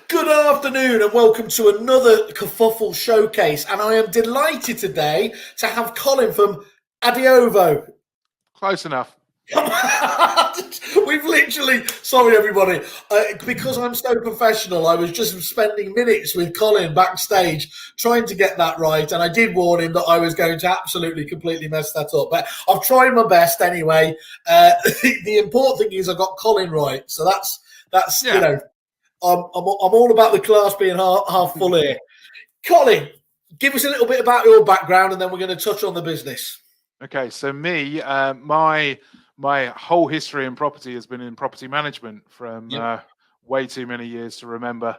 Good afternoon and welcome to another Kerfuffle showcase. And I am delighted today to have Colin from Adiuvo. Close enough. We've literally, sorry everybody, because I'm so professional, I was just spending minutes with Colin backstage trying to get that right. And I did warn him that I was going to absolutely, completely mess that up. But I've tried my best anyway. The important thing is I got Colin right. So that's Yeah. you know, I'm all about the glass being half full here. Colin, give us a little bit about your background and then we're going to touch on the business. Okay, so me, my whole history in property has been in property management from way too many years to remember.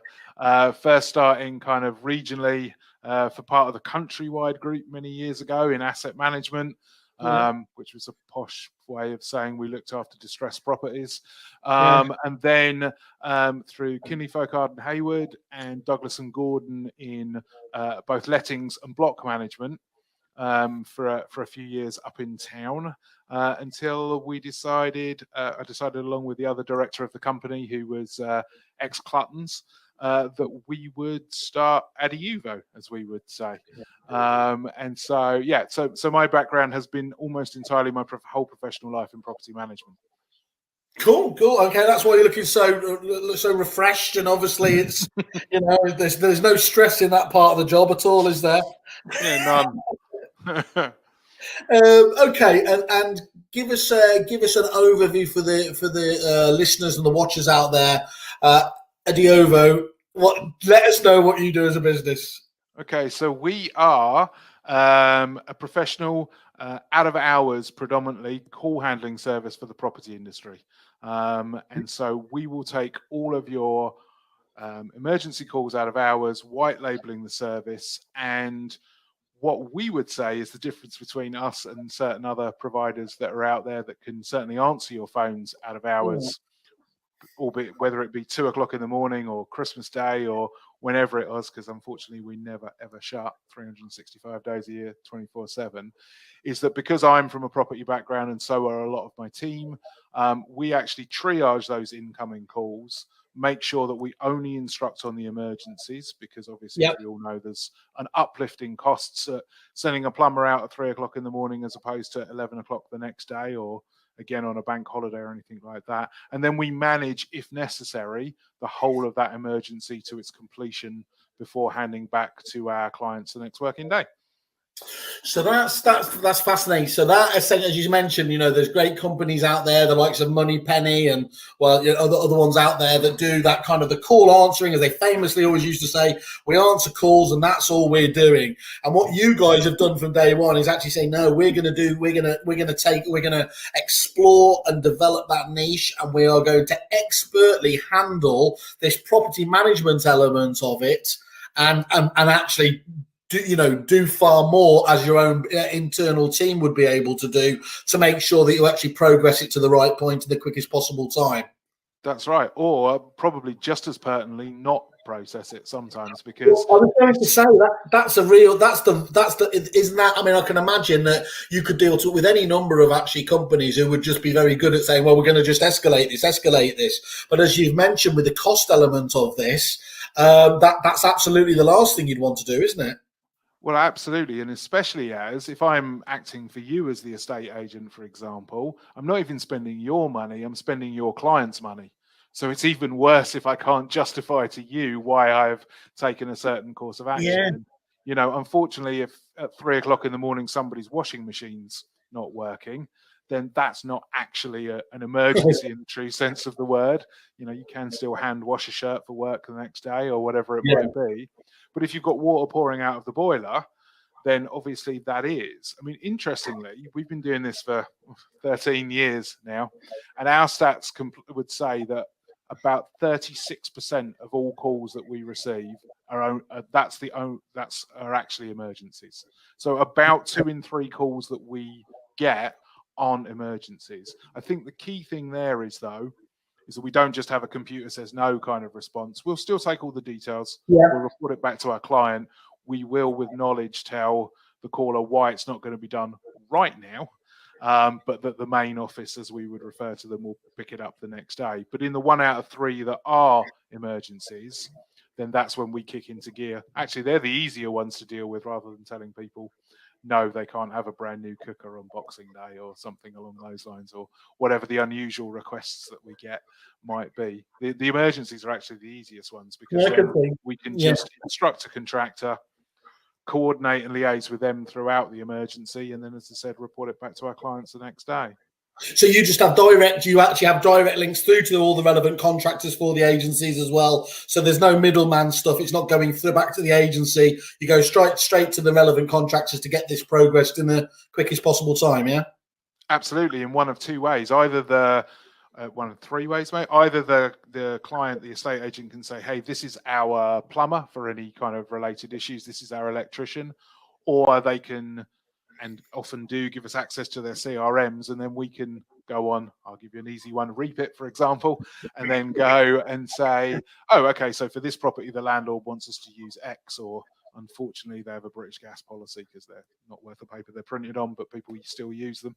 First starting kind of regionally for part of the Countrywide group many years ago in asset management, which was a posh way of saying we looked after distressed properties. And then through Kinley-Folk and Hayward and Douglas and Gordon in both lettings and block management. For a few years up in town until I decided along with the other director of the company who was ex-Clutton's that we would start Adiuvo, as we would say. And so my background has been almost entirely my whole professional life in property management. Cool. Okay, that's why you're looking so refreshed, and obviously it's there's no stress in that part of the job at all, is there? Yeah, none. Okay, and give us an overview for the listeners and the watchers out there. Adiuvo, let us know what you do as a business. Okay, so we are a professional out of hours, predominantly call handling service for the property industry, and so we will take all of your emergency calls out of hours, white labeling the service, and what we would say is the difference between us and certain other providers that are out there that can certainly answer your phones out of hours, albeit whether it be 2:00 in the morning or Christmas Day or whenever it was, because unfortunately we never ever shut 365 days a year, 24/7, is that because I'm from a property background and so are a lot of my team, we actually triage those incoming calls, make sure that we only instruct on the emergencies, because obviously, as we all know, there's an uplift in costs at sending a plumber out at 3:00 in the morning as opposed to 11:00 the next day, or again on a bank holiday or anything like that. And then we manage, if necessary, the whole of that emergency to its completion before handing back to our clients the next working day. So that's fascinating. So that, as you mentioned, there's great companies out there, the likes of Moneypenny and other ones out there that do that kind of the call answering, as they famously always used to say. We answer calls, and that's all we're doing. And what you guys have done from day one is actually say, no, we're going to explore and develop that niche, and we are going to expertly handle this property management element of it, and actually do far more as your own internal team would be able to do, to make sure that you actually progress it to the right point in the quickest possible time. That's right. Or probably just as pertinently, not process it sometimes, because I was going to say isn't that, I mean, I can imagine that you could deal with any number of actually companies who would just be very good at saying, well, we're going to just escalate this. But as you've mentioned, with the cost element of this, that's absolutely the last thing you'd want to do, isn't it? Well, absolutely. And especially as if I'm acting for you as the estate agent, for example, I'm not even spending your money, I'm spending your client's money. So it's even worse if I can't justify to you why I've taken a certain course of action. Yeah. Unfortunately, if at 3:00 in the morning somebody's washing machine's not working, then that's not actually an emergency in the true sense of the word. You can still hand wash a shirt for work the next day or whatever it might be. But if you've got water pouring out of the boiler, then obviously that is. I mean, interestingly, we've been doing this for 13 years now, and our stats would say that about 36% of all calls that we receive are actually emergencies. So about 2 in 3 calls that we get on emergencies. I think the key thing there is that we don't just have a computer says no kind of response. We'll still take all the details. We'll report it back to our client. We will, with knowledge, tell the caller why it's not going to be done right now, but that the main office, as we would refer to them, will pick it up the next day. But in the 1 out of 3 that are emergencies, then that's when we kick into gear. Actually, they're the easier ones to deal with rather than telling people, no, they can't have a brand new cooker on Boxing Day or something along those lines, or whatever the unusual requests that we get might be. The emergencies are actually the easiest ones, because then we can just instruct a contractor, coordinate and liaise with them throughout the emergency, and then, as I said, report it back to our clients the next day. So you actually have direct links through to all the relevant contractors for the agencies as well. So there's no middleman stuff. It's not going through back to the agency. You go straight to the relevant contractors to get this progressed in the quickest possible time. Yeah, absolutely. In one of two ways, either one of three ways, mate. Either the client, the estate agent, can say, hey, this is our plumber for any kind of related issues, this is our electrician, or they can, and often do, give us access to their CRMs, and then we can go on. I'll give you an easy one, Reapit, for example, and then go and say, oh, okay, so for this property, the landlord wants us to use X, or unfortunately, they have a British gas policy because they're not worth the paper they're printed on, but people still use them.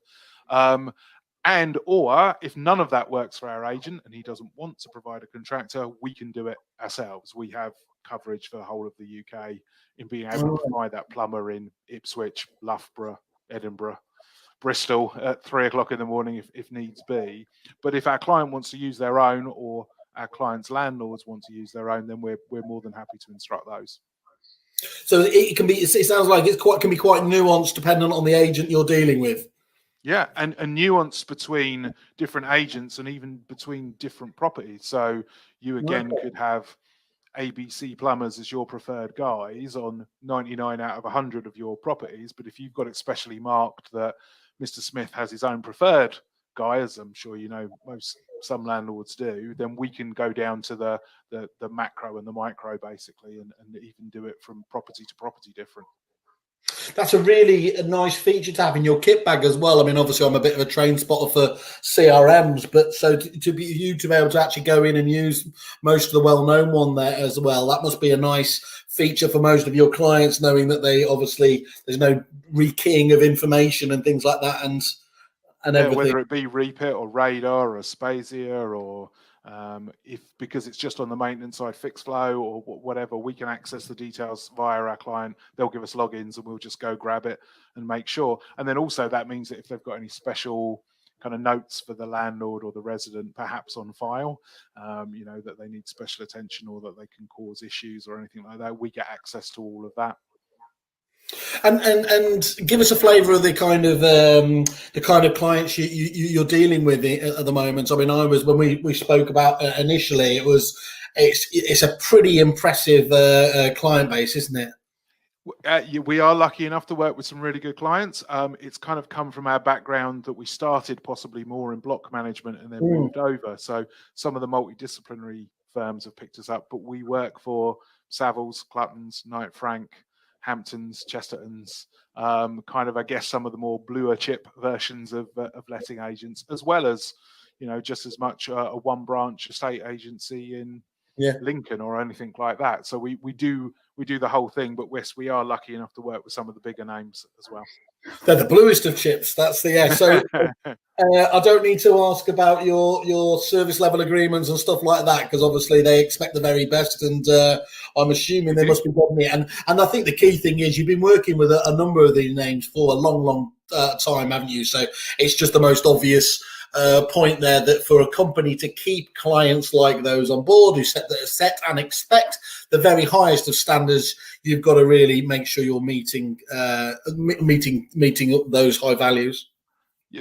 And or if none of that works for our agent and he doesn't want to provide a contractor, we can do it ourselves. We have coverage for the whole of the UK in being able to provide that plumber in Ipswich, Loughborough, Edinburgh, Bristol at 3 o'clock in the morning if needs be. But if our client wants to use their own, or our client's landlords want to use their own, then we're more than happy to instruct those. So it can be. It sounds like can be quite nuanced depending on the agent you're dealing with. Yeah, and a nuance between different agents and even between different properties. So you again could have ABC plumbers as your preferred guys on 99 out of 100 of your properties, but if you've got it specially marked that Mr. Smith has his own preferred guy, as I'm sure you know some landlords do, then we can go down to the macro and the micro basically, and even do it from property to property different. That's a really nice feature to have in your kit bag as well. I mean, obviously, I'm a bit of a train spotter for CRMs, but so to be able to actually go in and use most of the well-known one there as well, that must be a nice feature for most of your clients, knowing that they obviously there's no rekeying of information and things like that, and everything. Whether it be Reapit or Radar or Spazier, or because it's just on the maintenance side, Fixflow or whatever, we can access the details via our client. They'll give us logins and we'll just go grab it and make sure. And then also that means that if they've got any special kind of notes for the landlord or the resident perhaps on file, that they need special attention or that they can cause issues or anything like that, we get access to all of that. And give us a flavour of the kind of clients you're dealing with at the moment. I mean, when we spoke about initially, it's a pretty impressive client base, isn't it? We are lucky enough to work with some really good clients. It's kind of come from our background that we started possibly more in block management and then moved over. So some of the multidisciplinary firms have picked us up, but we work for Savills, Cluttons, Knight Frank, Hamptons, Chestertons, kind of, I guess, some of the more bluer chip versions of letting agents, as well as, just as much a one branch estate agency in Lincoln or anything like that. So we do the whole thing, but we are lucky enough to work with some of the bigger names as well. They're the bluest of chips. That's the So I don't need to ask about your service level agreements and stuff like that, because obviously they expect the very best, and I'm assuming they must be getting it. And I think the key thing is you've been working with a number of these names for a long time, haven't you? So it's just the most obvious point there that for a company to keep clients like those on board who set and expect the very highest of standards, you've got to really make sure you're meeting those high values.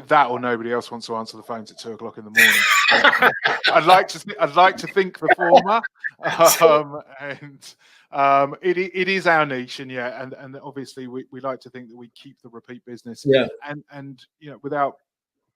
That or nobody else wants to answer the phones at 2 o'clock in the morning. I'd like to think the former, and it is our niche, and obviously we like to think that we keep the repeat business. And without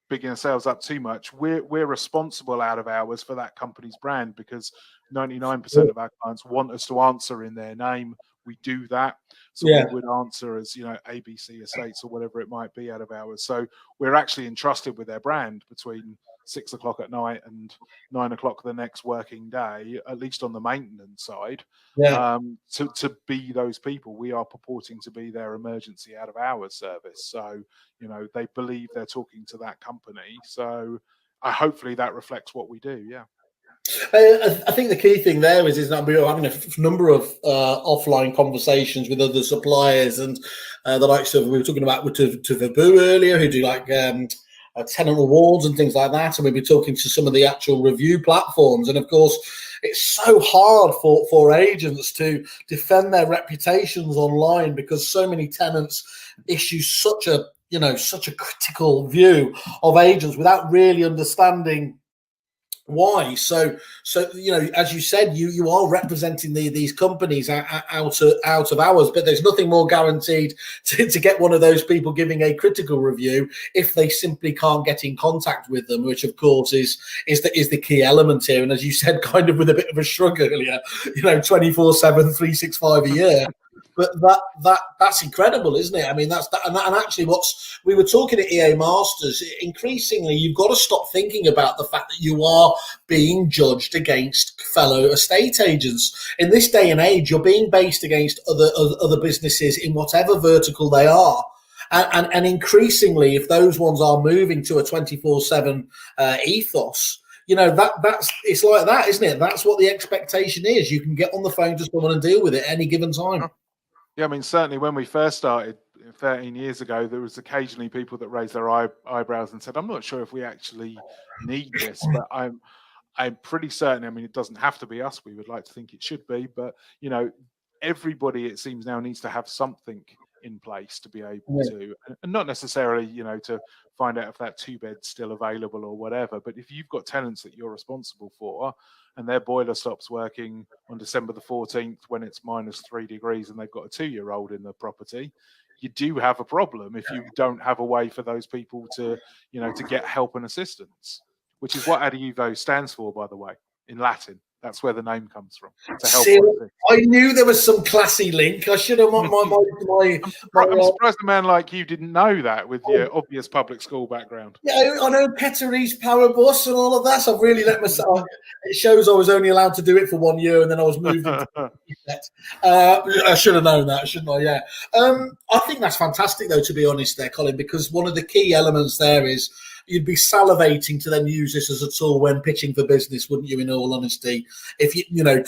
bigging ourselves up too much, we're responsible out of hours for that company's brand, because 99% of our clients want us to answer in their name. We do that, so we would answer as ABC Estates or whatever it might be out of hours. So we're actually entrusted with their brand between 6 o'clock at night and 9 o'clock the next working day, at least on the maintenance side. To be those people, we are purporting to be their emergency out of hours service. So they believe they're talking to that company. So hopefully that reflects what we do. Yeah. I think the key thing there is that we're having a number of offline conversations with other suppliers, and the likes of, we were talking about to Vabu earlier, who do like tenant rewards and things like that, and we've been talking to some of the actual review platforms, and of course it's so hard for agents to defend their reputations online because so many tenants issue such a critical view of agents without really understanding why. So as you said, you are representing these companies out of hours, but there's nothing more guaranteed to get one of those people giving a critical review if they simply can't get in contact with them, which of course is the key element here. And as you said, kind of with a bit of a shrug earlier, 24/7 365 a year. But that's incredible, isn't it? I mean, and actually, we were talking at EA Masters. Increasingly, you've got to stop thinking about the fact that you are being judged against fellow estate agents. In this day and age, you're being based against other businesses in whatever vertical they are. And increasingly, if those ones are moving to a 24/7 ethos, that's it's like that, isn't it? That's what the expectation is. You can get on the phone to someone and deal with it at any given time. Yeah, I mean, certainly when we first started 13 years ago, there was occasionally people that raised their eyebrows and said, "I'm not sure if we actually need this," but I'm pretty certain. I mean, it doesn't have to be us. We would like to think it should be, but everybody, it seems now, needs to have something in place to be able to, and not necessarily, to find out if that 2-bed's still available or whatever. But if you've got tenants that you're responsible for, and their boiler stops working on December the 14th when it's -3 degrees and they've got a 2-year-old in the property, you do have a problem if you don't have a way for those people to, to get help and assistance, which is what Adiuvo stands for, by the way, in Latin. That's where the name comes from. To help. I knew there was some classy link. I should have. I'm surprised a man like you didn't know that with your obvious public school background. Yeah, I know Peteris Paribus and all of that. So I've really let myself. It shows I was only allowed to do it for 1 year, and then I was moved into I should have known that, shouldn't I? Yeah. I think that's fantastic, though, to be honest, there, Colin, because one of the key elements there is, you'd be salivating to then use this as a tool when pitching for business, wouldn't you, in all honesty? If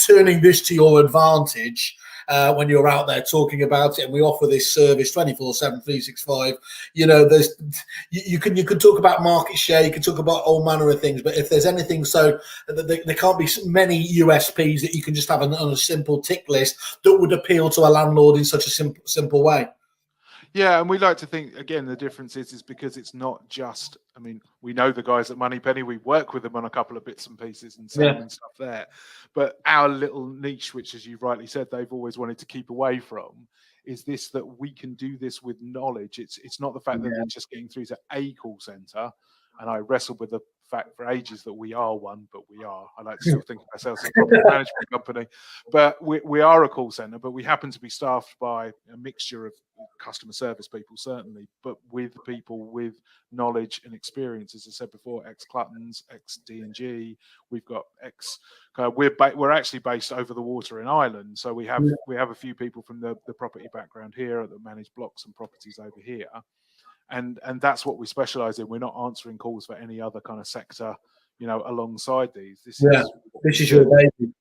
turning this to your advantage when you're out there talking about it, and we offer this service 24/7 365, you can talk about market share, you can talk about all manner of things, but if there's anything, so there can't be many USPs that you can just have on a simple tick list that would appeal to a landlord in such a simple way. Yeah, and we like to think, again, the difference is because it's not just, I mean, we know the guys at Moneypenny, we work with them on a couple of bits and pieces and stuff there, but our little niche, which, as you rightly said, they've always wanted to keep away from, is this, that we can do this with knowledge. It's not the fact that they're just getting through to a call centre, and I wrestled with the fact for ages that we are one, but we are. I like to still think of ourselves as a property management company, but we are a call centre, but we happen to be staffed by a mixture of customer service people, certainly, but with people with knowledge and experience. As I said before, ex-Cluttons, ex-D&G, we've got we're actually based over the water in Ireland, so we have a few people from the property background here that manage blocks and properties over here. And that's what we specialize in. We're not answering calls for any other kind of sector, alongside these. This is your baby.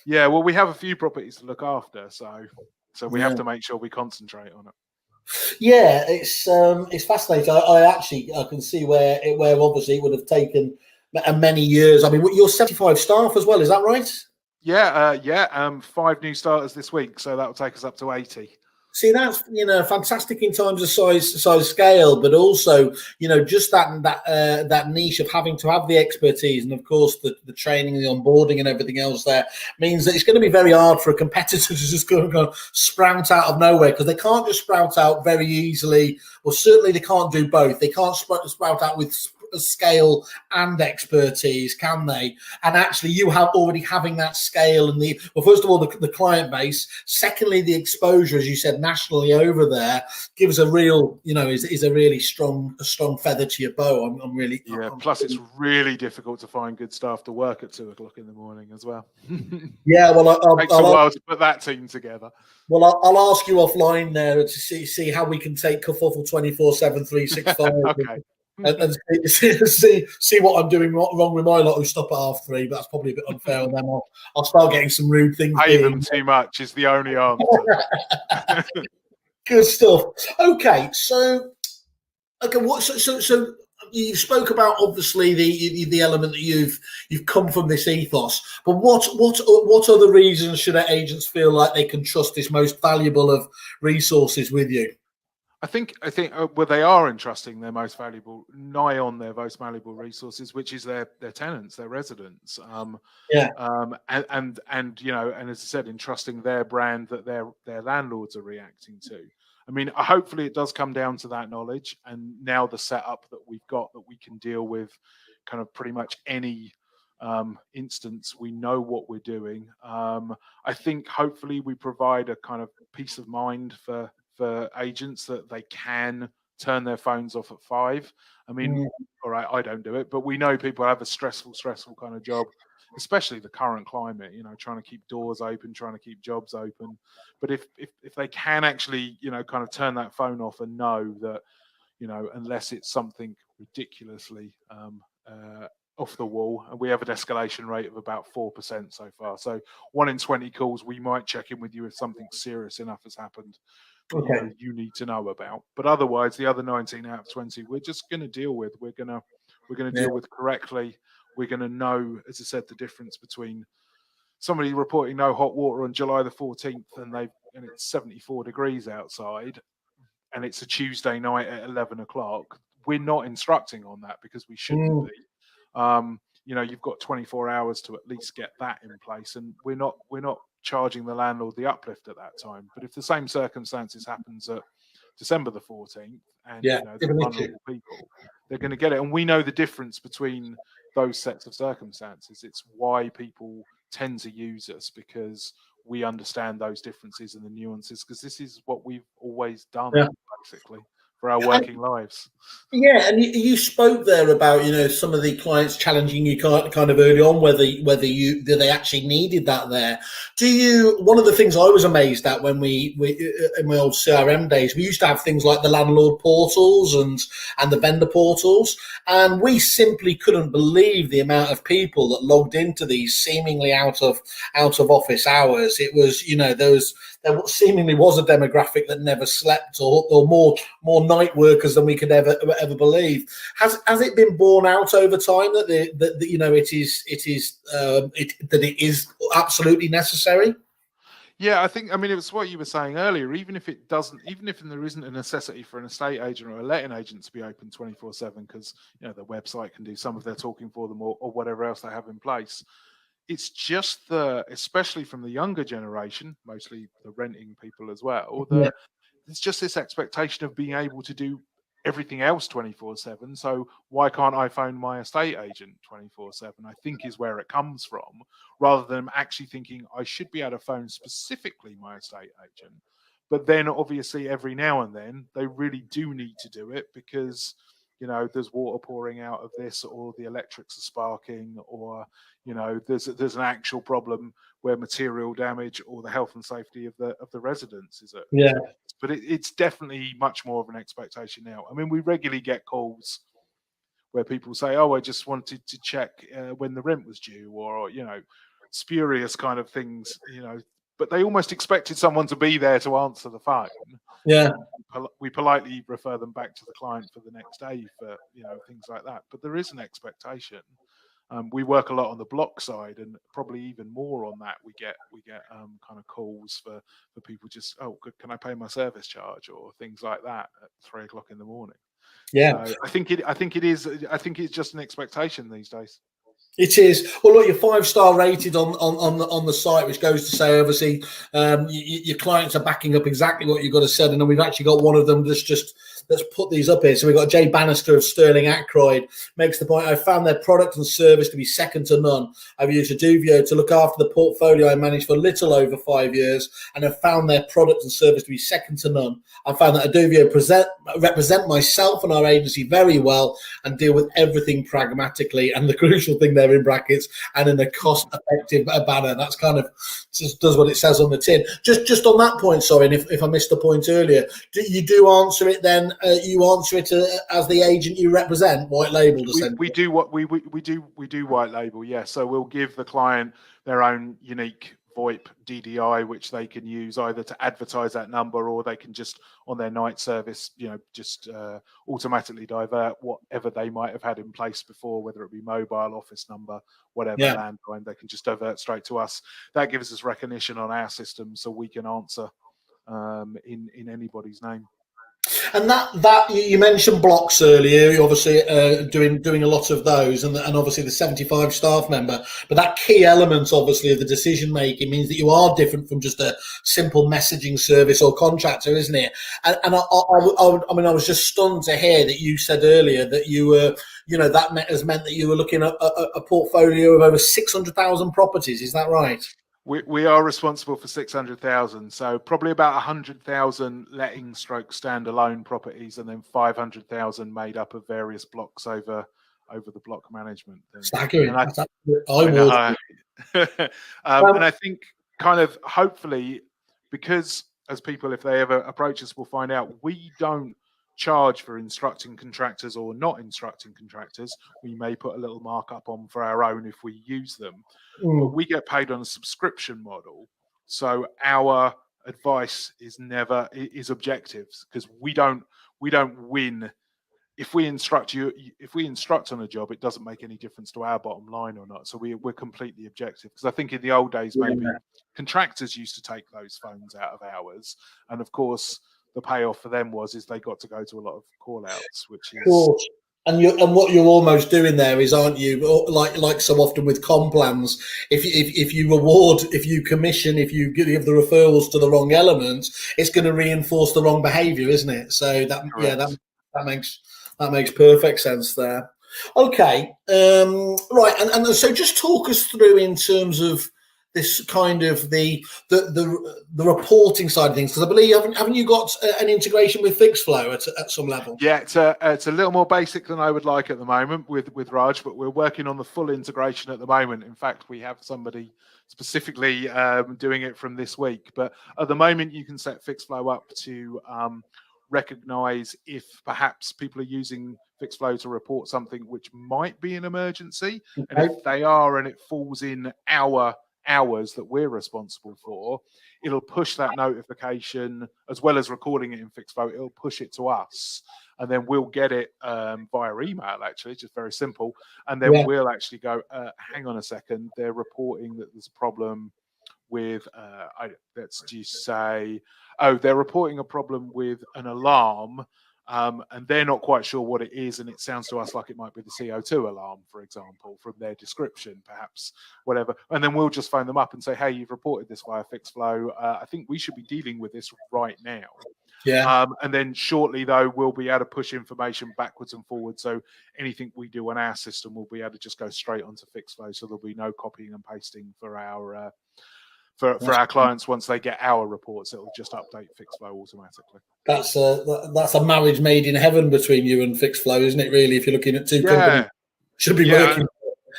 Yeah, well, we have a few properties to look after, so we have to make sure we concentrate on it. Yeah, it's fascinating. I can see where obviously it would have taken many years. I mean, you're 75 staff as well, is that right? Yeah. 5 new starters this week, so that will take us up to 80. See, that's fantastic in terms of size scale, but also just that niche of having to have the expertise, and of course the training, the onboarding, and everything else there means that it's going to be very hard for a competitor to just go sprout out of nowhere, because they can't just sprout out very easily. Well, certainly they can't do both. They can't sprout out with scale and expertise, can they? And actually, you have already having that scale and first of all, the client base. Secondly, the exposure, as you said, nationally over there gives a real, is a really strong feather to your bow. Plus, it's really difficult to find good staff to work at 2 o'clock in the morning as well. Yeah, well, it takes a while to put that team together. Well, I'll ask you offline there to see how we can take Kerfuffle 24/7 365. Okay. and see what I'm doing wrong with my lot who stop at 3:30. But that's probably a bit unfair on them. I'll start getting some rude things. Pay them too much is the only answer. Good stuff. Okay, so what? So you spoke about obviously the element that you've come from this ethos, but what other reasons should agents feel like they can trust this most valuable of resources with you? I think well, they are entrusting their most valuable, nigh on their most valuable resources, which is their tenants, their residents. And you know, and as I said, entrusting their brand that their landlords are reacting to. I mean, hopefully it does come down to that knowledge, and now the setup that we've got, that we can deal with kind of pretty much any instance. We know what we're doing. I think hopefully we provide a kind of peace of mind for agents that they can turn their phones off at 5. I mean, all right, I don't do it, but we know people have a stressful kind of job, especially the current climate, you know, trying to keep doors open, trying to keep jobs open. But if they can actually, you know, kind of turn that phone off and know that, you know, unless it's something ridiculously off the wall, and we have an escalation rate of about 4% so far. So 1 in 20 calls, we might check in with you if something serious enough has happened. Okay. You need to know about. But otherwise, the other 19 out of 20, we're just going to deal with. We're going to deal with correctly. We're going to know, as I said, the difference between somebody reporting no hot water on July the 14th and it's 74 degrees outside, and it's a Tuesday night at 11 o'clock. We're not instructing on that because we shouldn't be. You know, you've got 24 hours to at least get that in place, and we're not charging the landlord the uplift at that time. But if the same circumstances happens at December the 14th, and you know, the vulnerable people, they're going to get it. And we know the difference between those sets of circumstances. It's why people tend to use us, because we understand those differences and the nuances, because this is what we've always done, basically, for our working lives. Yeah, and you spoke there about, you know, some of the clients challenging you kind of early on whether they actually needed that there. One of the things I was amazed at when we in my old CRM days, we used to have things like the landlord portals and the vendor portals, and we simply couldn't believe the amount of people that logged into these seemingly out of office hours. It was, you know, there seemingly was a demographic that never slept, or more night workers than we could ever believe. Has it been borne out over time that you know it is absolutely necessary? Yeah, I think, I mean, it was what you were saying earlier. Even if there isn't a necessity for an estate agent or a letting agent to be open 24/7, because, you know, the website can do some of their talking for them, or whatever else they have in place. It's just especially from the younger generation, mostly the renting people as well, it's just this expectation of being able to do everything else 24/7. So why can't I phone my estate agent 24/7? I think is where it comes from, rather than actually thinking I should be able to phone specifically my estate agent. But then obviously every now and then they really do need to do it because, you know, there's water pouring out of this, or the electrics are sparking, or, you know, there's an actual problem where material damage or the health and safety of the residents is at. But it's definitely much more of an expectation now. I mean, we regularly get calls where people say, "Oh, I just wanted to check when the rent was due," or, you know, spurious kind of things, you know. But they almost expected someone to be there to answer the phone. Yeah. We politely refer them back to the client for the next day for, you know, things like that. But there is an expectation. We work a lot on the block side, and probably even more on that. We get kind of calls for people just, "Oh, can I pay my service charge?" or things like that at 3 o'clock in the morning. Yeah, so I think it's just an expectation these days. It is. Well, look, you're 5-star rated on the site, which goes to say, obviously, your clients are backing up exactly what you've got to say. And then we've actually got one of them let's put these up here. So we've got Jay Bannister of Sterling Ackroyd, makes the point: I found their product and service to be second to none. I've used Adiuvo to look after the portfolio I managed for a little over 5 years, and have found their product and service to be second to none. I found that Adiuvo represent myself and our agency very well, and deal with everything pragmatically, and the crucial thing there in brackets, and in a cost-effective manner. That's kind of just does what it says on the tin. Just on that point, sorry, and if I missed the point earlier, you do answer it then you answer it as the agent you represent, white labelled essentially. We do what we do white label, yeah. So we'll give the client their own unique VoIP DDI, which they can use either to advertise that number, or they can just on their night service, just automatically divert whatever they might have had in place before, whether it be mobile, office number, whatever, landline. They can just divert straight to us. That gives us recognition on our system, so we can answer in anybody's name. And that you mentioned blocks earlier. You're obviously doing a lot of those, and obviously the 75 staff member. But that key element, obviously, of the decision making means that you are different from just a simple messaging service or contractor, isn't it? And I was just stunned to hear that you said earlier that you were, that has meant that you were looking at a portfolio of over 600,000 properties. Is that right? We are responsible for 600,000, so probably about 100,000 letting stroke standalone properties, and then 500,000 made up of various blocks over the block management thing. Staggering. And I think kind of hopefully, because as people, if they ever approach us, will find out we don't charge for instructing contractors or not instructing contractors. We may put a little markup on for our own if we use them. But we get paid on a subscription model, so our advice is objective, because we don't win. If we instruct on a job, it doesn't make any difference to our bottom line or not. So we're completely objective, because I think in the old days maybe contractors used to take those phones out of hours, and of course the payoff for them is they got to go to a lot of call outs, which is. And what you're almost doing there is, aren't you, like so often with com plans, if you commission, if you give the referrals to the wrong elements, it's going to reinforce the wrong behaviour, isn't it? So that makes perfect sense there. Okay, right, and so just talk us through in terms of this kind of the reporting side of things, because I believe haven't you got an integration with FixFlow at some level? Yeah, it's a little more basic than I would like at the moment with Raj, but we're working on the full integration at the moment. In fact, we have somebody specifically doing it from this week. But at the moment, you can set FixFlow up to recognize if perhaps people are using FixFlow to report something which might be an emergency, and if they are, and it falls in our hours that we're responsible for, it'll push that notification, as well as recording it in FixFlow. It'll push it to us, and then we'll get it via email. Actually, it's just very simple, and then we'll actually go, hang on a second, they're reporting that there's a problem with let's just say, they're reporting a problem with an alarm, and they're not quite sure what it is, and it sounds to us like it might be the CO2 alarm, for example, from their description, perhaps, whatever. And then we'll just phone them up and say, hey, you've reported this via FixFlow. I think we should be dealing with this right now. Yeah. And then shortly, though, we'll be able to push information backwards and forwards. So anything we do on our system will be able to just go straight onto FixFlow. So there'll be no copying and pasting for our for our clients. Once they get our reports, it'll just update FixFlow automatically. That's a marriage made in heaven between you and FixFlow, isn't it? Really, if you're looking at two companies, should be working.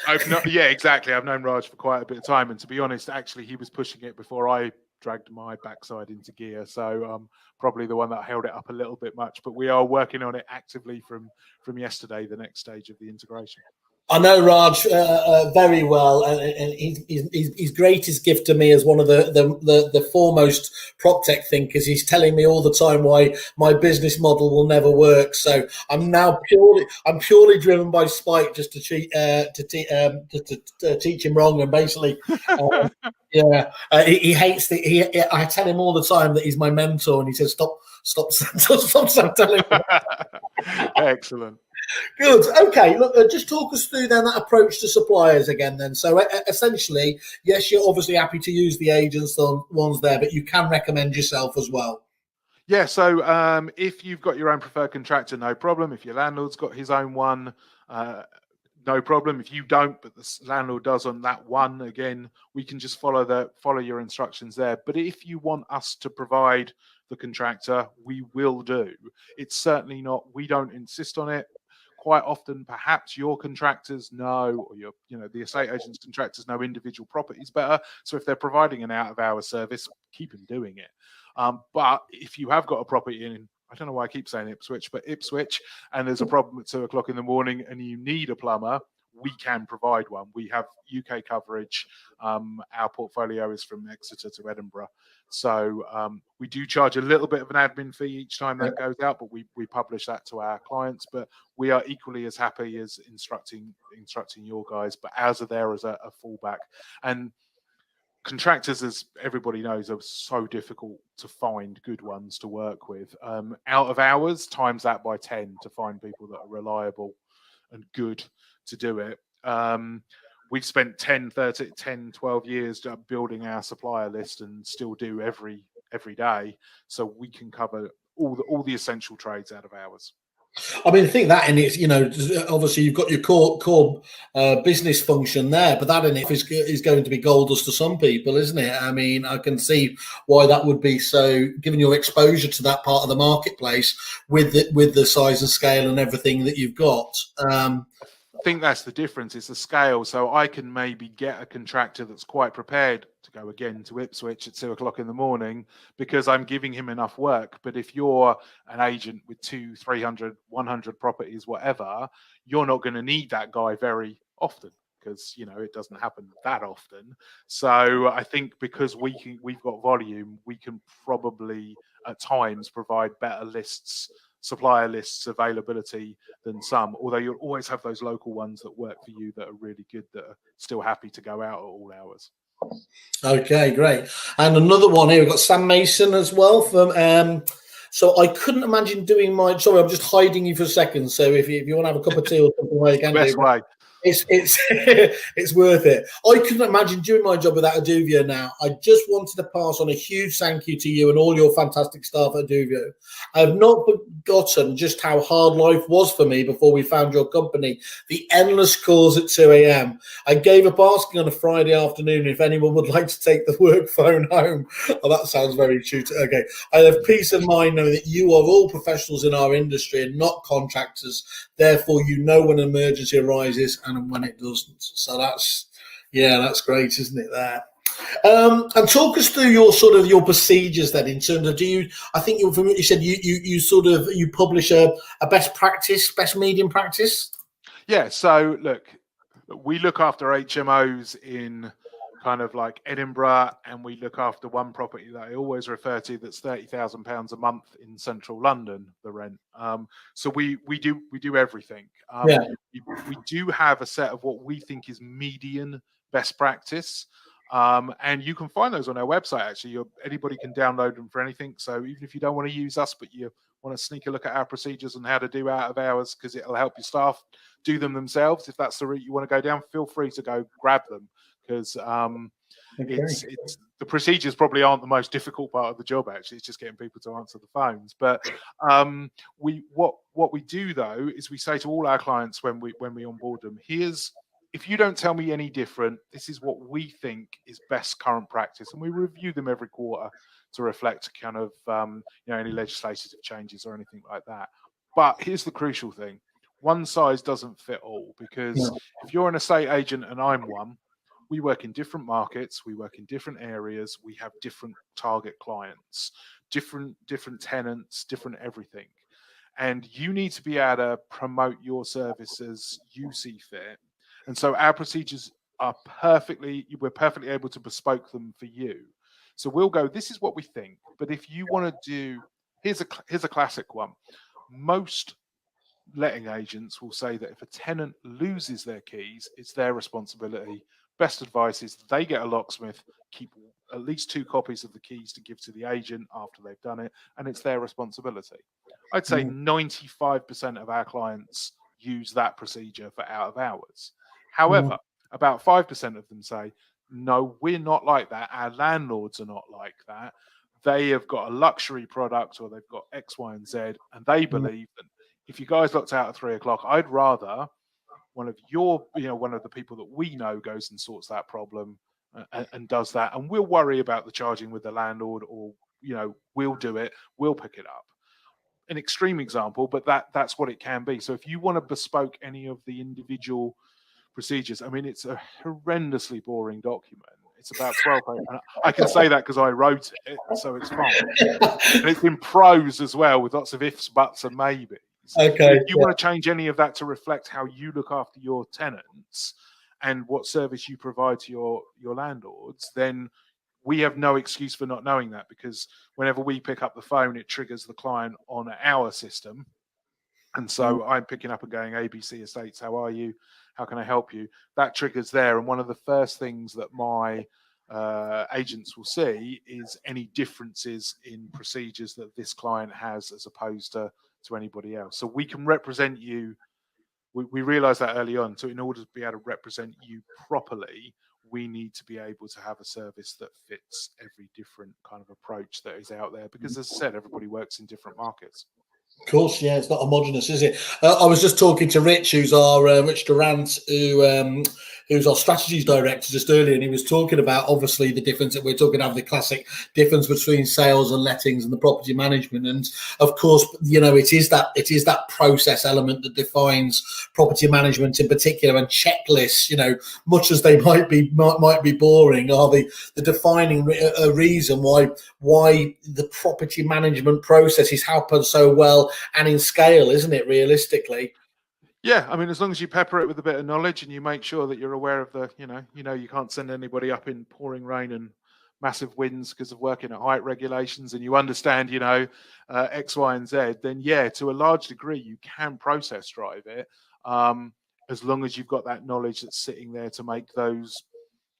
Exactly. I've known Raj for quite a bit of time, and to be honest, actually, he was pushing it before I dragged my backside into gear. So probably the one that held it up a little bit much. But we are working on it actively from yesterday, the next stage of the integration. I know Raj very well, and his greatest gift to me as one of the foremost prop tech thinkers. He's telling me all the time why my business model will never work. So I'm now purely driven by spite, just to teach him wrong, and basically, he hates I tell him all the time that he's my mentor, and he says stop telling me. Excellent. Good. Okay. Look, just talk us through then that approach to suppliers again. Then, so essentially, yes, you're obviously happy to use the agents, the ones there, but you can recommend yourself as well. Yeah. So if you've got your own preferred contractor, no problem. If your landlord's got his own one, no problem. If you don't, but the landlord does on that one, again, we can just follow your instructions there. But if you want us to provide the contractor, we will do. It's certainly not. We don't insist on it. Quite often, perhaps your contractors know, or the estate agent's contractors know individual properties better. So if they're providing an out-of-hours service, keep them doing it. But if you have got a property in I don't know why I keep saying Ipswich, but Ipswich, and there's a problem at 2 o'clock in the morning and you need a plumber, we can provide one. We have UK coverage. Our portfolio is from Exeter to Edinburgh. So we do charge a little bit of an admin fee each time that goes out, but we publish that to our clients. But we are equally as happy as instructing your guys, but ours are there as a fallback. And contractors, as everybody knows, are so difficult to find good ones to work with. Out of hours, times that by 10 to find people that are reliable and good to do it. We've spent 10, 12 years building our supplier list and still do every day. So we can cover all the essential trades out of hours. I mean, I think that in it, you know, obviously you've got your core business function there, but that in it is going to be gold dust to some people, isn't it? I mean, I can see why that would be so, given your exposure to that part of the marketplace with the size and scale and everything that you've got. I think that's the difference. It's the scale. So I can maybe get a contractor that's quite prepared to go again to Ipswich at 2 o'clock in the morning because I'm giving him enough work. But if you're an agent with 200, 300, 100 properties, whatever, you're not going to need that guy very often because, you know, it doesn't happen that often. So I think because we've got volume, we can probably at times provide better lists, supplier lists availability than some, although you'll always have those local ones that work for you that are really good, that are still happy to go out at all hours. Okay, great. And another one here, we've got Sam Mason as well from so I couldn't imagine doing sorry, I'm just hiding you for a second, so if you want to have a cup of tea or something, where you can Best do way. It's it's worth it. I couldn't imagine doing my job without Adiuvo now. I just wanted to pass on a huge thank you to you and all your fantastic staff at Adiuvo. I have not forgotten just how hard life was for me before we found your company. The endless calls at 2 a.m. I gave up asking on a Friday afternoon if anyone would like to take the work phone home. Oh, that sounds very true. Okay. I have peace of mind knowing that you are all professionals in our industry and not contractors. Therefore, you know when an emergency arises and when it doesn't. So that's great, isn't it? There. And talk us through your procedures then, in terms of, I think from what you said, you publish a best practice, best medium practice. Yeah. So look, we look after HMOs in kind of like Edinburgh, and we look after one property that I always refer to that's £30,000 a month in central London, the rent. So we do everything. We do have a set of what we think is median best practice. And you can find those on our website. Actually, anybody can download them for anything. So even if you don't want to use us, but you want to sneak a look at our procedures and how to do out of hours, because it'll help your staff do them themselves. If that's the route you want to go down, feel free to go grab them, because it's the procedures probably aren't the most difficult part of the job. Actually, it's just getting people to answer the phones. But what we do though is we say to all our clients when we onboard them, if you don't tell me any different, this is what we think is best current practice, and we review them every quarter to reflect kind of any legislative changes or anything like that. But here's the crucial thing: one size doesn't fit all, because if you're an estate agent and I'm one, we work in different markets, we work in different areas, we have different target clients, different tenants, different everything. And you need to be able to promote your services you see fit. And so our procedures are we're perfectly able to bespoke them for you. So we'll go, this is what we think. But if you want to do, here's a classic one. Most letting agents will say that if a tenant loses their keys, it's their responsibility. Best advice is they get a locksmith, keep at least 2 copies of the keys to give to the agent after they've done it, and it's their responsibility. I'd say 95% of our clients use that procedure for out of hours. However, about 5% of them say, no, we're not like that. Our landlords are not like that. They have got a luxury product, or they've got X, Y, and Z, and they believe that if you guys locked out at 3 o'clock, I'd rather one of the people that we know goes and sorts that problem and does that. And we'll worry about the charging with the landlord, or, we'll do it. We'll pick it up. An extreme example, but that's what it can be. So if you want to bespoke any of the individual procedures, I mean, it's a horrendously boring document. It's about 12 pages. And I can say that because I wrote it, so it's fine. And it's in prose as well, with lots of ifs, buts, and maybes. Okay. If you want to change any of that to reflect how you look after your tenants and what service you provide to your landlords, then we have no excuse for not knowing that, because whenever we pick up the phone, it triggers the client on our system. And so I'm picking up and going, ABC Estates, how are you? How can I help you? That triggers there. And one of the first things that my agents will see is any differences in procedures that this client has as opposed to anybody else. So we can represent you. We realized that early on. So in order to be able to represent you properly, we need to be able to have a service that fits every different kind of approach that is out there. Because as I said, everybody works in different markets. Of course, yeah, it's not homogenous, is it? I was just talking to Rich, who's our Rich Durant, who's our strategies director, just earlier, and he was talking about obviously the difference that we're talking about, the classic difference between sales and lettings and the property management. And of course, you know, it is that process element that defines property management in particular, and checklists, you know, much as they might be boring, are the defining reason why the property management process is happened so well and in scale, isn't it, realistically? Yeah, I mean, as long as you pepper it with a bit of knowledge and you make sure that you're aware of the, you can't send anybody up in pouring rain and massive winds because of working at height regulations, and you understand, X, Y, and Z, then yeah, to a large degree, you can process drive it, as long as you've got that knowledge that's sitting there to make those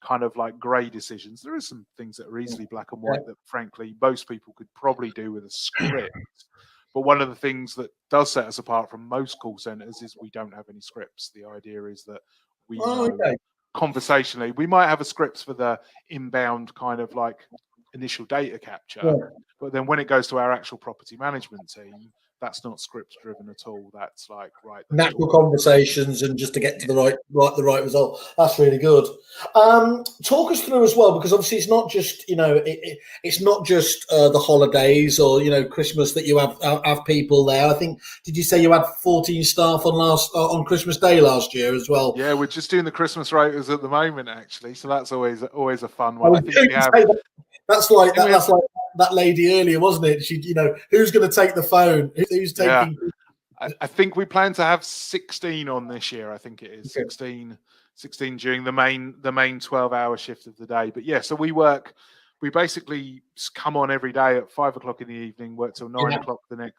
kind of like grey decisions. There are some things that are easily black and white that, frankly, most people could probably do with a script. But one of the things that does set us apart from most call centers is we don't have any scripts. The idea is that we know conversationally. We might have a script for the inbound kind of like initial data capture, but then when it goes to our actual property management team, that's not script driven at all. That's like natural conversations and just to get to the right result. That's really good. Talk us through as well, because obviously it's not just it's not just the holidays or Christmas that you have people there. I think, did you say you had 14 staff on Christmas Day last year as well? Yeah, we're just doing the Christmas rotors at the moment actually, so that's always a fun one. I think we have. That's like that lady earlier, wasn't it? She, who's going to take the phone? Who's taking? Yeah. I think we plan to have 16 on this year. I think it is 16 during the main 12-hour shift of the day. But yeah, so we basically come on every day at 5 o'clock in the evening, work till 9 o'clock the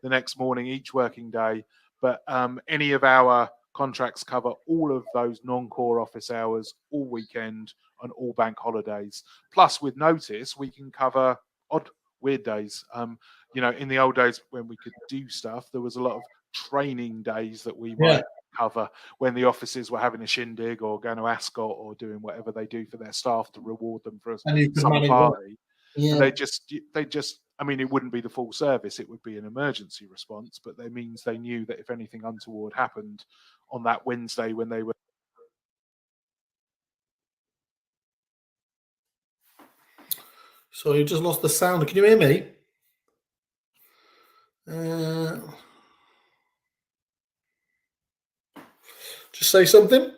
next morning, each working day. But any of our contracts cover all of those non-core office hours, all weekend, and all bank holidays. Plus, with notice, we can cover odd, weird days. In the old days when we could do stuff, there was a lot of training days that we might cover when the offices were having a shindig or going to Ascot or doing whatever they do for their staff to reward them for some party. And they just, I mean, it wouldn't be the full service. It would be an emergency response, but that means they knew that if anything untoward happened on that Wednesday when they were. So you just lost the sound. Can you hear me? Just say something.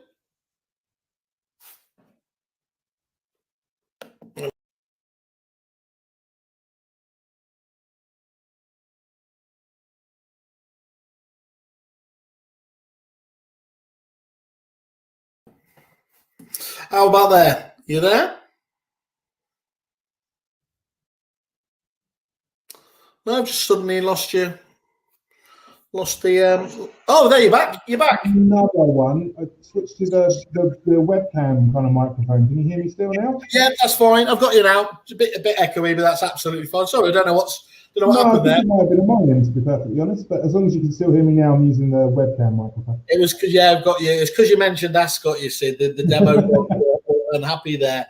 How about there? You there? No, I've just suddenly lost you. Lost the. Oh, there you're back. You're back. Another one. I switched to the webcam kind of microphone. Can you hear me still now? Yeah, that's fine. I've got you now. It's a bit echoey, but that's absolutely fine. Sorry, I don't know what happened there. It might have been a my end, to be perfectly honest. But as long as you can still hear me now, I'm using the webcam microphone. It was because I've got you. It's because you mentioned Ascot. You said the demo. Unhappy there.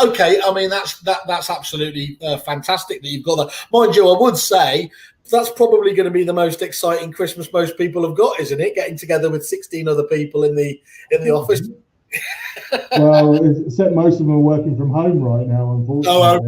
Okay, I mean that's absolutely fantastic that you've got that. Mind you, I would say that's probably going to be the most exciting Christmas most people have got, isn't it? Getting together with 16 other people in the office. Well, except most of them are working from home right now, unfortunately. Oh,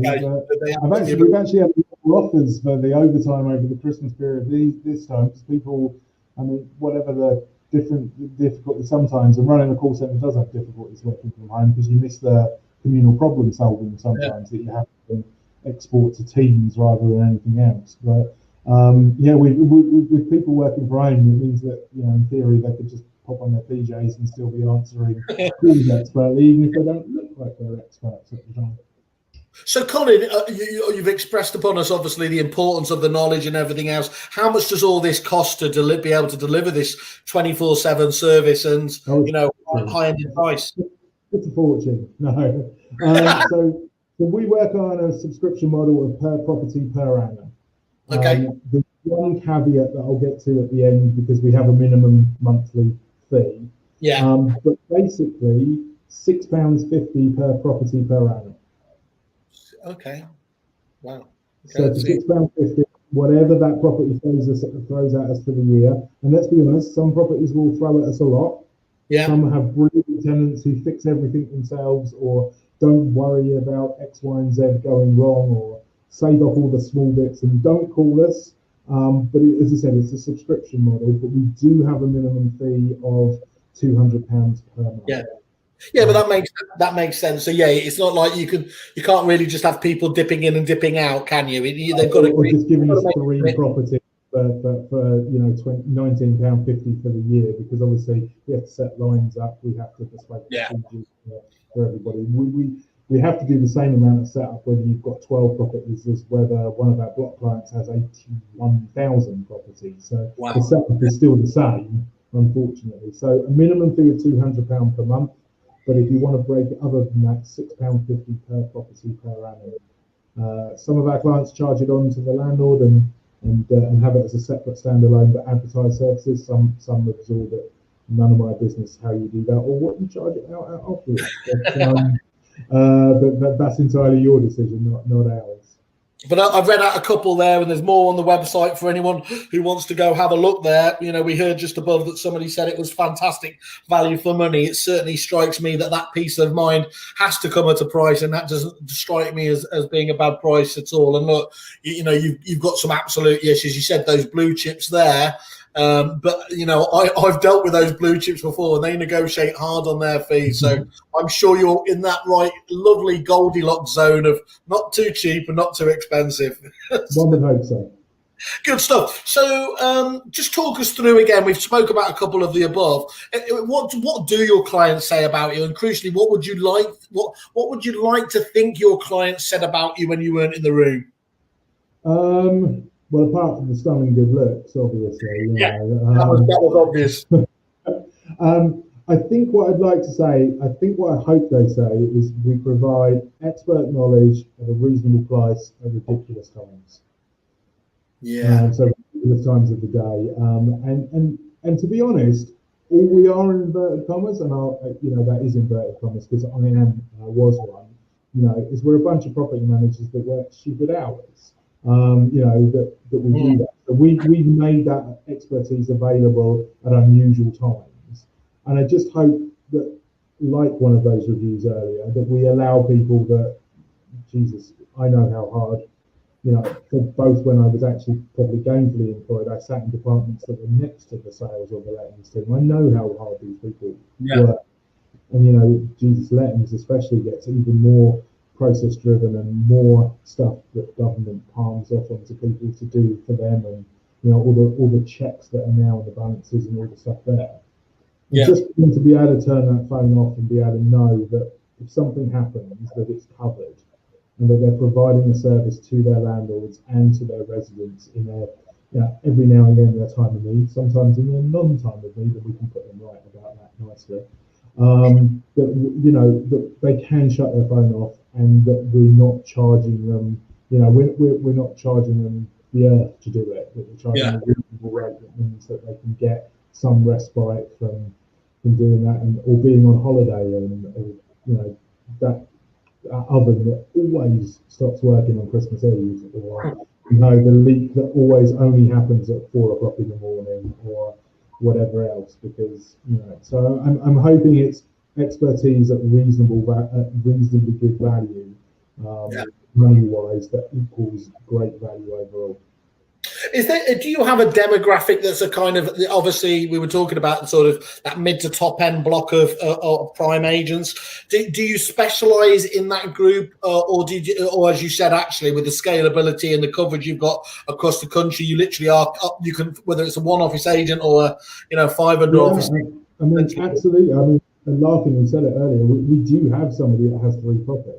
okay. We've actually had offers for the overtime over the Christmas period this time, because people, I mean, whatever the difficulty sometimes, and running a call centre does have difficulties working from home because you miss the communal problem solving sometimes that you have to export to teams rather than anything else. But yeah, with people working from home, it means that, you know, in theory they could just pop on their PJs and still be answering calls expertly, even if they don't look like they're experts at the time. So, Colin, you've expressed upon us, obviously, the importance of the knowledge and everything else. How much does all this cost to be able to deliver this 24/7 service and, you know, high-end advice? It's a fortune. No. So we work on a subscription model of per property per annum. Okay. The one caveat that I'll get to at the end, because we have a minimum monthly fee. Yeah. But basically, £6.50 per property per annum. Okay. Wow. So for £6.50, whatever that property throws at us for the year, and let's be honest, some properties will throw at us a lot. Yeah. Some have brilliant tenants who fix everything themselves, or don't worry about X, Y, and Z going wrong, or save off all the small bits and don't call us. But as I said, it's a subscription model, but we do have a minimum fee of £200 per month. Yeah. Yeah, but that makes sense. So yeah, it's not like you can't really just have people dipping in and dipping out, can you? They've got to. Or just giving us 3 properties for you know, £19.50 for the year, because obviously we have to set lines up, we have to display procedures for everybody. We have to do the same amount of setup whether you've got 12 properties as whether one of our block clients has 81,000 properties. So the setup is still the same, unfortunately. So a minimum fee of £200 per month. But if you want to break it other than that, £6.50 per property per annum. Some of our clients charge it on to the landlord and have it as a separate standalone but advertised services. Some absorb it. None of my business how you do that or what you charge it out afterwards. But that's entirely your decision, not ours. But I've read out a couple there, and there's more on the website for anyone who wants to go have a look there. You know, we heard just above that somebody said it was fantastic value for money. It certainly strikes me that peace of mind has to come at a price, and that doesn't strike me as being a bad price at all. And look, you know, you've got some absolute, yes, as you said, those blue chips there. But you know, I've dealt with those blue chips before, and they negotiate hard on their fees. So I'm sure you're in that right, lovely Goldilocks zone of not too cheap and not too expensive. One would hope so. Good stuff. So just talk us through again. We've spoke about a couple of the above. What do your clients say about you, and crucially, what would you like to think your clients said about you when you weren't in the room? Well, apart from the stunning good looks, obviously. That was obvious. I think what I'd like to say, I think what I hope they say is we provide expert knowledge at a reasonable price at ridiculous times. Yeah. So ridiculous times of the day. And to be honest, all we are in inverted commas, and that is inverted commas because I was one. You know, is we're a bunch of property managers that work stupid hours. That we do that. So we've made that expertise available at unusual times. And I just hope that, like one of those reviews earlier, that we allow people that, Jesus, I know how hard, you know, both when I was actually probably gainfully employed, I sat in departments that were next to the sales or the lettings team. I know how hard these people work. And, you know, Jesus, lettings especially gets even more process driven and more stuff that government palms off onto people to do for them, and you know, all the checks that are now on the balances and all the stuff there. Just to be able to turn that phone off and be able to know that if something happens, that it's covered, and that they're providing a service to their landlords and to their residents in their, you know, every now and again their time of need, sometimes in their non-time of need, and we can put them right about that nicely. That, you know, that they can shut their phone off, and that we're not charging them, you know, we're not charging them the earth to do it, that we're charging a reasonable rate that means that they can get some respite from doing that, and or being on holiday, and you know, that oven that always stops working on Christmas Eve, or you know, the leak that always only happens at 4 o'clock in the morning, or whatever else, because you know. So I'm hoping it's expertise at reasonably good value, money-wise, that equals great value overall. Is there? Do you have a demographic that's a kind of, obviously we were talking about sort of that mid to top end block of prime agents. Do you specialize in that group, or or as you said, actually with the scalability and the coverage you've got across the country, you literally are, you can, whether it's a one office agent or a 500 office. I mean, absolutely. I mean, and laughing, we said it earlier, we do have somebody that has 3 properties.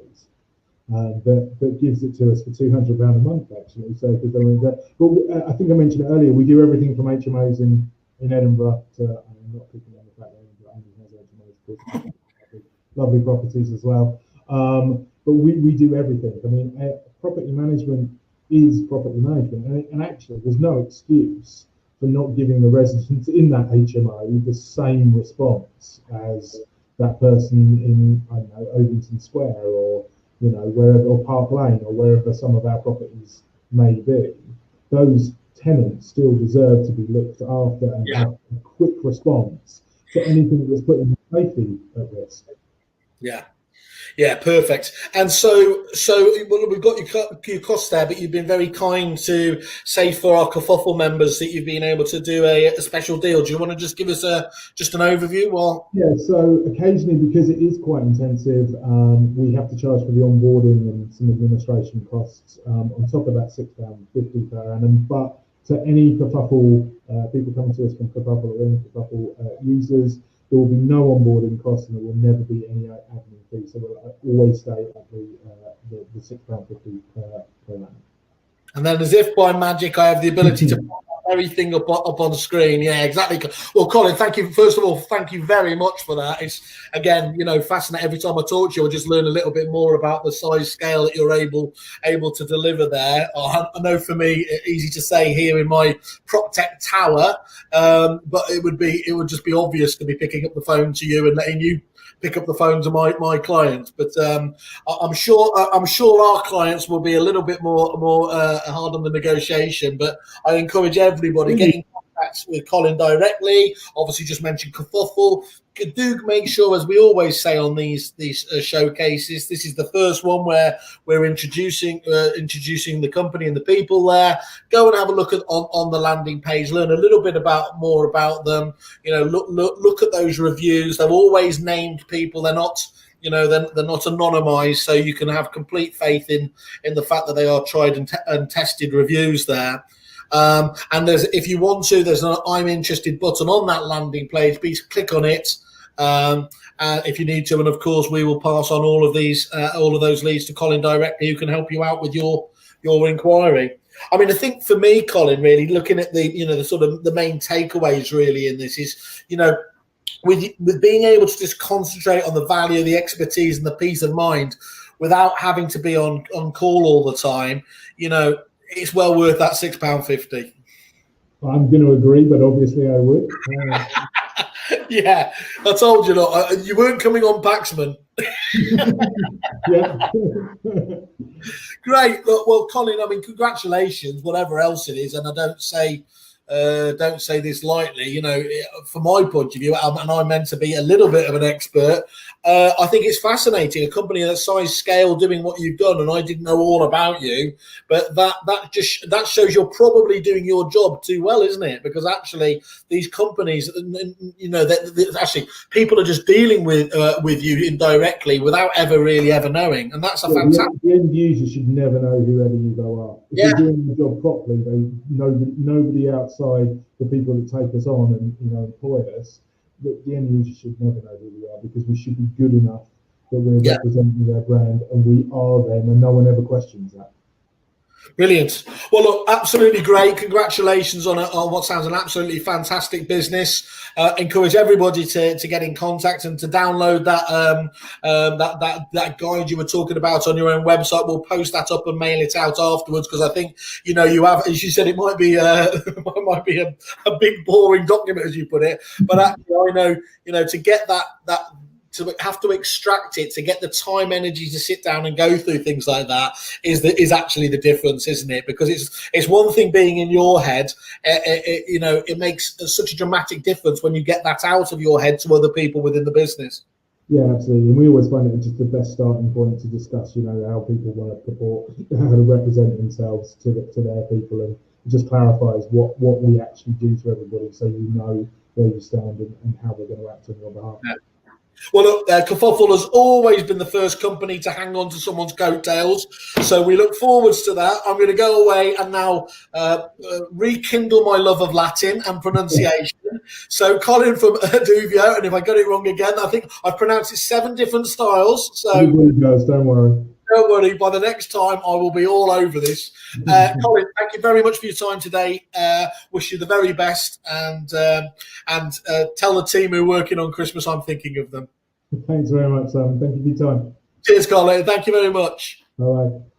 That gives it to us for £200 a month, actually. So, but I think I mentioned it earlier. We do everything from HMOs in Edinburgh to, I'm not picking on the fact that Edinburgh only has HMOs, lovely properties as well. But we do everything. I mean, property management is property management, and actually, there's no excuse for not giving the residents in that HMO the same response as that person in, I don't know, Ovington Square or wherever, or Park Lane, or wherever some of our properties may be. Those tenants still deserve to be looked after and have a quick response to anything that's putting safety at risk. Yeah, perfect. And so well, we've got your costs there, but you've been very kind to say for our Kerfuffle members that you've been able to do a special deal. Do you want to just give us just an overview? Well, yeah. So occasionally, because it is quite intensive, we have to charge for the onboarding and some administration costs on top of that £6.50 per annum. But to any Kerfuffle people coming to us from Kerfuffle or any Kerfuffle users, there will be no onboarding costs, and there will never be any admin fee. So we'll always stay at the £6.50 per annum. And then, as if by magic, I have the ability to put everything up on the screen. Yeah, exactly. Well, Colin, thank you. First of all, thank you very much for that. It's, again, fascinating. Every time I talk to you, I just learn a little bit more about the size scale that you're able to deliver there. I know for me, easy to say here in my PropTech tower, but it would just be obvious to be picking up the phone to you and letting you pick up the phone to my clients. But I'm sure our clients will be a little bit more hard on the negotiation. But I encourage everybody getting contact with Colin directly. Obviously, just mentioned Kerfuffle. Do make sure, as we always say on these showcases, this is the first one where we're introducing the company and the people there. Go and have a look on the landing page, learn a little bit more about them. Look at those reviews. They're always named people. They're not they're not anonymized, so you can have complete faith in the fact that they are tried and tested reviews there. And if you want to, there's an I'm interested button on that landing page. Please click on it if you need to. And of course, we will pass on all of those leads to Colin directly, who can help you out with your inquiry. I mean, I think for me, Colin, really looking at the sort of the main takeaways really in this is, with being able to just concentrate on the value, the expertise, and the peace of mind without having to be on call all the time, it's well worth that £6.50. I'm going to agree, but obviously I would. Yeah, I told you not. You weren't coming on Paxman. Yeah. Great. Look, well, Colin, I mean, congratulations, whatever else it is. And I don't say this lightly, from my point of view, and I'm meant to be a little bit of an expert. I think it's fascinating, a company that size scale doing what you've done, and I didn't know all about you, but that shows you're probably doing your job too well, isn't it? Because actually these companies, actually people are just dealing with you indirectly without ever knowing, and that's a fantastic. The end user should never know who Adiuvo are. If you're doing the job properly, nobody outside the people that take us on and employ us, the end user should never know who we are, because we should be good enough that we're representing their brand and we are them, and no one ever questions that. Brilliant. Well, look, absolutely great. Congratulations on what sounds an absolutely fantastic business. Encourage everybody to get in contact and to download that guide you were talking about on your own website. We'll post that up and mail it out afterwards, because I think you have, as you said, it might be a big boring document, as you put it. But actually, I know to get that. To have to extract it, to get the time, energy to sit down and go through things like that is actually the difference, isn't it? Because it's one thing being in your head, it makes such a dramatic difference when you get that out of your head to other people within the business. Yeah, absolutely. And we always find it just the best starting point to discuss, how people want to purport, how to represent themselves to their people, just clarifies what we actually do to everybody, so you know where you stand and how we're going to act on your behalf. Yeah. Well, look, Kerfuffle has always been the first company to hang on to someone's coattails, so we look forwards to that. I'm going to go away and now rekindle my love of Latin and pronunciation. So, Colin from Adiuvo, and if I got it wrong again, I think I've pronounced it 7 different styles. So, everybody does, don't worry. Don't worry, by the next time I will be all over this. Colin, thank you very much for your time today. Wish you the very best, and tell the team who are working on Christmas I'm thinking of them. Thanks very much, Simon. Thank you for your time. Cheers, Colin. Thank you very much. Bye-bye.